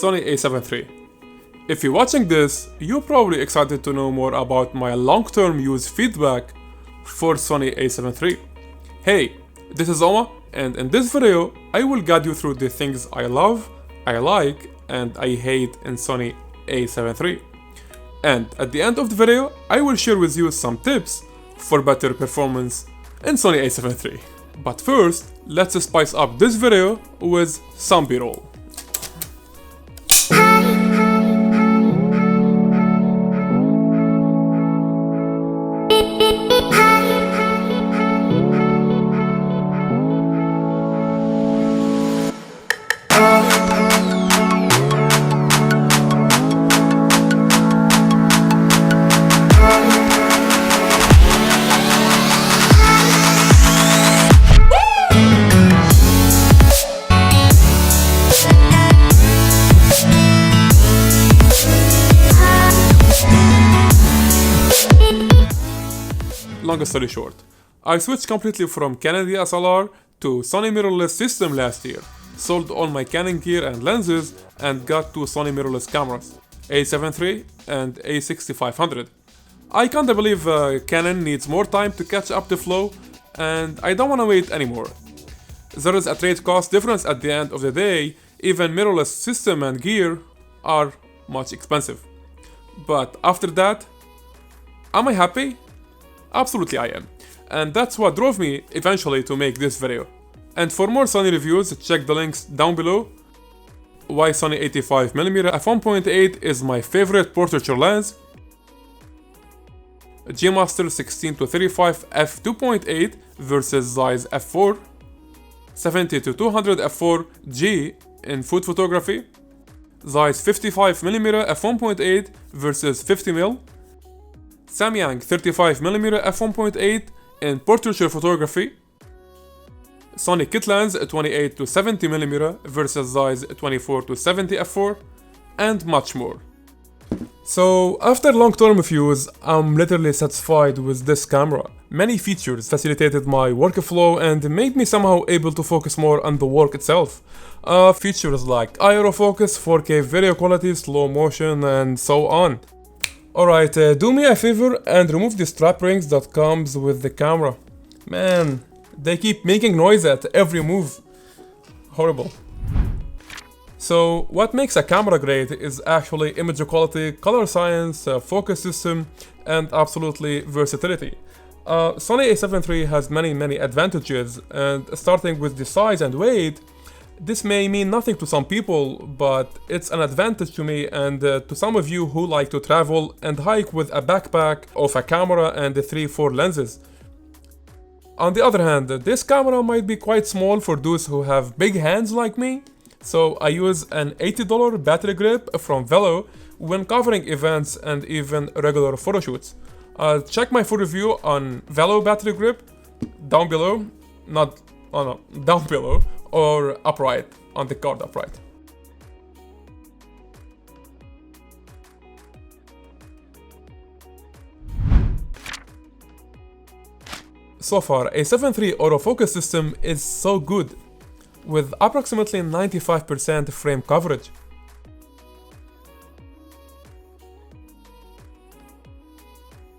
Sony a7 III. If you're watching this, you're probably excited to know more about my long-term use feedback for Sony a7 III. Hey, this is Oma, and in this video, I will guide you through the things I love, I like, and I hate in Sony a7 III. And at the end of the video, I will share with you some tips for better performance in Sony a7 III. But first, let's spice up this video with some B-roll. Long story short, I switched completely from Canon DSLR to Sony mirrorless system last year, sold all my Canon gear and lenses, and got two Sony mirrorless cameras, a7 III and a6500. I kinda believe Canon needs more time to catch up the flow, and I don't wanna wait anymore. There is a trade cost difference at the end of the day. Even mirrorless system and gear are much expensive. But after that, am I happy? Absolutely I am, and that's what drove me eventually to make this video. And for more Sony reviews, check the links down below. Why Sony 85mm f1.8 is my favorite portraiture lens, G Master 16-35 f2.8 versus Zeiss f4, 70-200 f4 G in food photography, Zeiss 55mm f1.8 versus 50mm, Samyang 35mm f1.8 in portraiture photography, Sony kit lens 28-70mm versus Zeiss 24-70 f4, and much more. So after long-term use, I'm literally satisfied with this camera. Many features facilitated my workflow and made me somehow able to focus more on the work itself. Features like Autofocus, 4K video quality, slow motion, and so on. Alright, do me a favor and remove the strap rings that comes with the camera. Man, they keep making noise at every move. Horrible. So, what makes a camera great is actually image quality, color science, focus system, and absolutely versatility. Sony a7 III has many advantages, and starting with the size and weight, this may mean nothing to some people, but it's an advantage to me and to some of you who like to travel and hike with a backpack of a camera and 3-4 lenses. On the other hand, this camera might be quite small for those who have big hands like me, so I use an $80 battery grip from Vello when covering events and even regular photo shoots. Check my full review on Vello battery grip down below, down below, or upright, on the card upright. So far, a7 III autofocus system is so good, with approximately 95% frame coverage.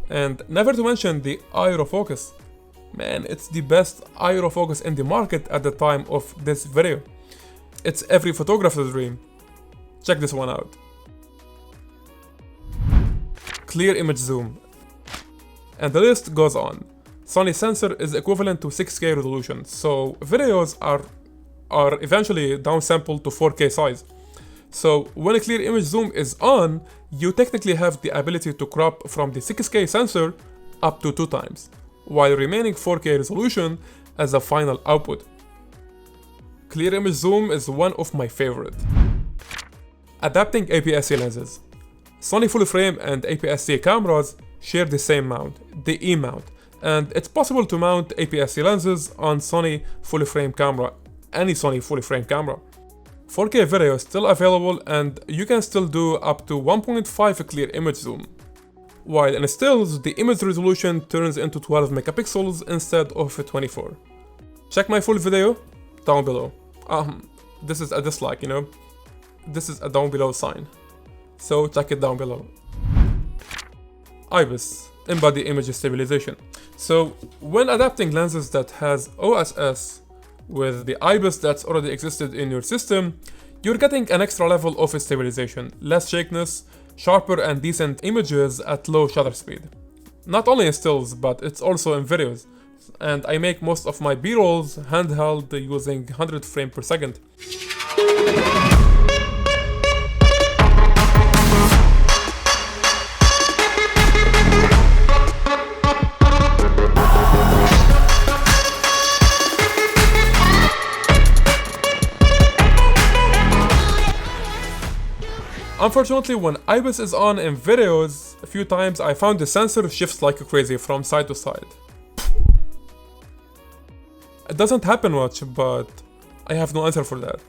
And never to mention the autofocus. Man, it's the best autofocus in the market at the time of this video. It's every photographer's dream. Check this one out. Clear image zoom. And the list goes on. Sony sensor is equivalent to 6K resolution, so videos are eventually downsampled to 4K size. So when a clear image zoom is on, you technically have the ability to crop from the 6K sensor up to 2 times, while remaining 4K resolution as a final output. Clear image zoom is one of my favorite. Adapting APS-C lenses. Sony full frame and APS-C cameras share the same mount, the E mount, and it's possible to mount APS-C lenses on Sony full frame camera, any Sony full frame camera. 4K video is still available and you can still do up to 1.5 clear image zoom. While in stills, the image resolution turns into 12 megapixels instead of 24. Check my full video down below. This is a dislike, you know. this is a down below sign. So check it down below. IBIS, Embody Image Stabilization. So when adapting lenses that has OSS with the IBIS that's already existed in your system, you're getting an extra level of stabilization, less shakiness, sharper and decent images at low shutter speed. Not only in stills, but it's also in videos. And I make most of my B-rolls handheld using 100 frames per second. Unfortunately, when IBIS is on in videos, a few times I found the sensor shifts like crazy from side to side. It doesn't happen much, but I have no answer for that.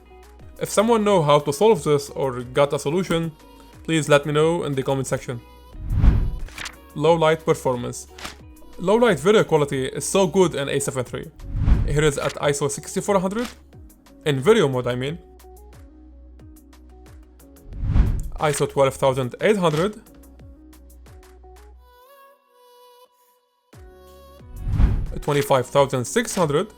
If someone knows how to solve this or got a solution, please let me know in the comment section. Low light performance. Low light video quality is so good in A7 III. Here is at ISO 6400, in video mode I mean. ISO 12800, at 25600,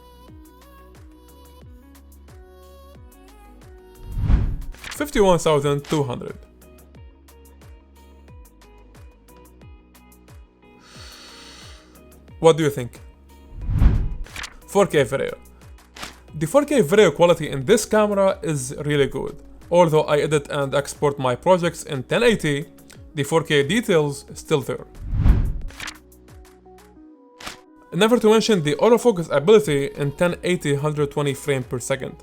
51200. What do you think? 4K video. The 4K video quality in this camera is really good. Although I edit and export my projects in 1080, the 4K details still there. Never to mention the autofocus ability in 1080 120 frames per second.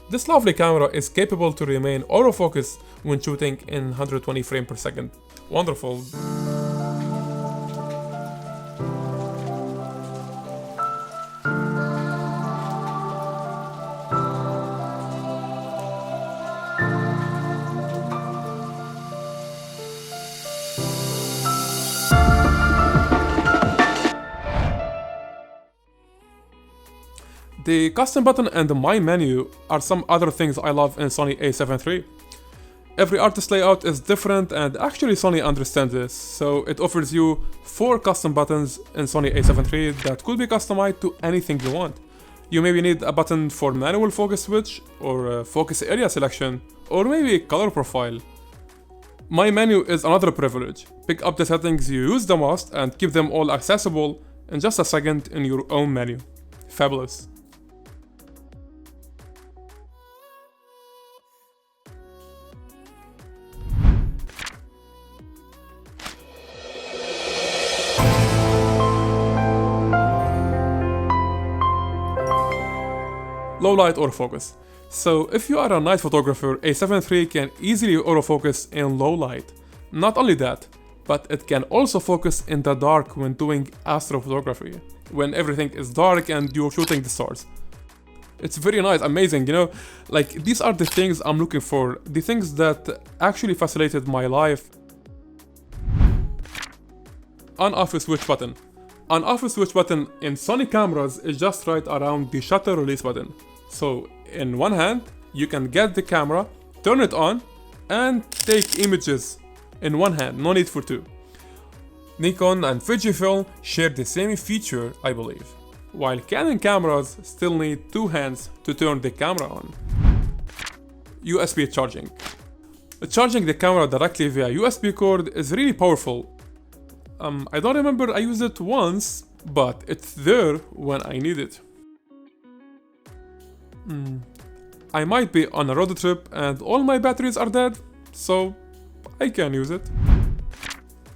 This lovely camera is capable to remain autofocus when shooting in 120 frames per second. Wonderful. The custom button and the My menu are some other things I love in Sony A7 III. Every artist layout is different and actually Sony understands this, so it offers you 4 custom buttons in Sony A7 III that could be customized to anything you want. You maybe need a button for manual focus switch, or focus area selection, or maybe color profile. My menu is another privilege. Pick up the settings you use the most and keep them all accessible in just a second in your own menu. Fabulous. Low light autofocus. So if you are a night photographer, A7 III can easily autofocus in low light. Not only that, but it can also focus in the dark when doing astrophotography, when everything is dark and you're shooting the stars. It's very nice, amazing, you know, like these are the things I'm looking for, the things that actually facilitated my life. On-off switch button. On-off switch button in Sony cameras is just right around the shutter release button. So in one hand, you can get the camera, turn it on, and take images in one hand, no need for two. Nikon and Fujifilm share the same feature, I believe, while Canon cameras still need two hands to turn the camera on. USB charging. Charging the camera directly via USB cord is really powerful. I don't remember I used it once, but it's there when I need it. I might be on a road trip and all my batteries are dead, so I can use it.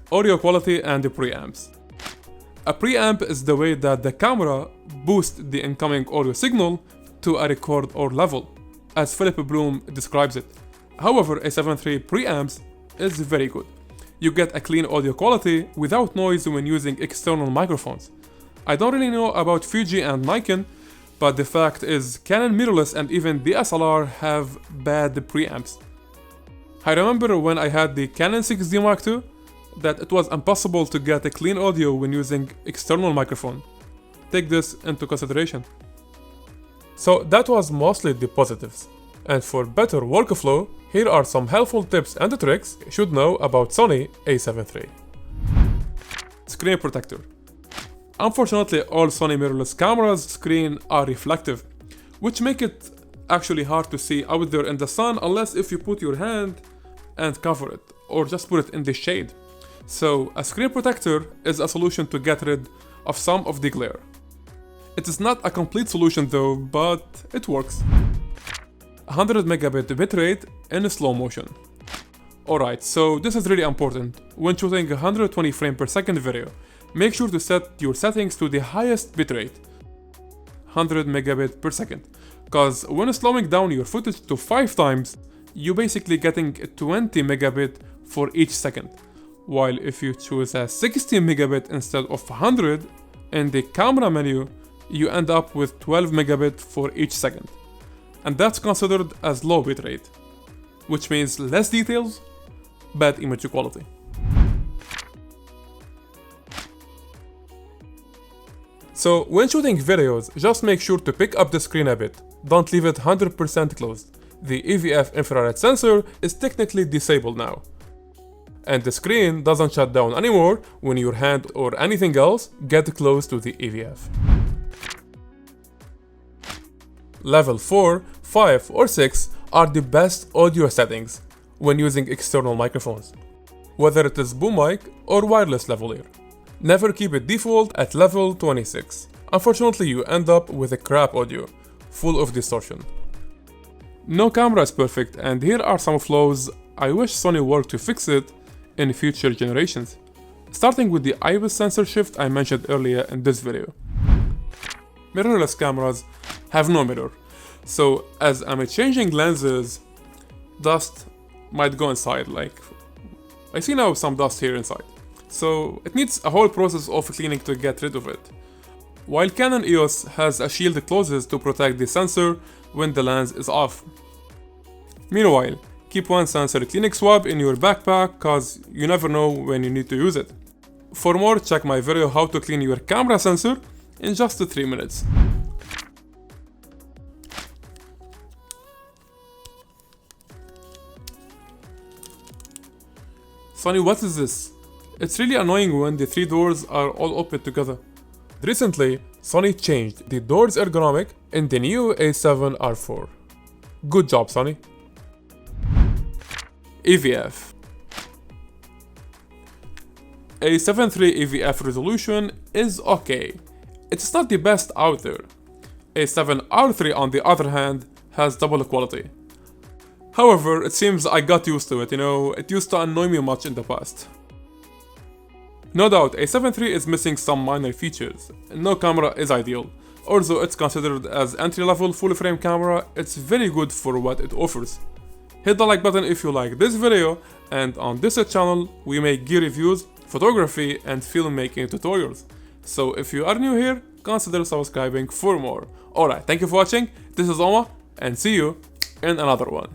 Audio quality and the preamps. A preamp is the way that the camera boosts the incoming audio signal to a record or level, as Philip Bloom describes it. However, A7 III preamps is very good. You get a clean audio quality without noise when using external microphones. I don't really know about Fuji and Nikon, but the fact is Canon mirrorless and even DSLR have bad preamps. I remember when I had the Canon 6D Mark II that it was impossible to get a clean audio when using external microphone. Take this into consideration. So that was mostly the positives. And for better workflow, Here are some helpful tips and tricks you should know about Sony a7 III. Screen protector. Unfortunately, all Sony mirrorless cameras' screen are reflective, which make it actually hard to see out there in the sun unless if you put your hand and cover it, or just put it in the shade. So a screen protector is a solution to get rid of some of the glare. It is not a complete solution though, but it works. 100 megabit bitrate in slow motion. Alright, so this is really important. When shooting 120 frame per second video, make sure to set your settings to the highest bitrate, 100 megabit per second. Cause when slowing down your footage to 5 times, you're basically getting 20 megabit for each second. While if you choose a 60 megabit instead of 100, in the camera menu, you end up with 12 megabit for each second. And that's considered as low bitrate, which means less details, bad image quality. So when shooting videos, just make sure to pick up the screen a bit. Don't leave it 100% closed. The EVF infrared sensor is technically disabled now. And the screen doesn't shut down anymore when your hand or anything else get close to the EVF. Level 4, 5 or 6 are the best audio settings when using external microphones, whether it is boom mic or wireless lavalier. Never keep it default at level 26. Unfortunately, you end up with a crap audio, full of distortion. No camera is perfect, and here are some flaws I wish Sony worked to fix it in future generations. Starting with the IBIS sensor shift I mentioned earlier in this video. Mirrorless cameras have no mirror, so as I'm changing lenses, dust might go inside, like I see now some dust here inside. So it needs a whole process of cleaning to get rid of it. While Canon EOS has a shield closes to protect the sensor when the lens is off. Meanwhile, keep one sensor cleaning swab in your backpack cause you never know when you need to use it. For more, check my video how to clean your camera sensor in just 3 minutes. Sony, what is this? It's really annoying when the 3 doors are all open together. Recently, Sony changed the doors ergonomic in the new A7 R4. Good job, Sony. EVF. A7 III EVF resolution is okay. It's not the best out there. A7 R3 on the other hand has double quality. However, it seems I got used to it, it used to annoy me much in the past. No doubt, A7 III is missing some minor features. No camera is ideal. Although it's considered as entry-level full-frame camera, it's very good for what it offers. Hit the like button if you like this video, and on this channel we make gear reviews, photography and filmmaking tutorials. So if you are new here, consider subscribing for more. Alright, thank you for watching, this is Oma, and see you in another one.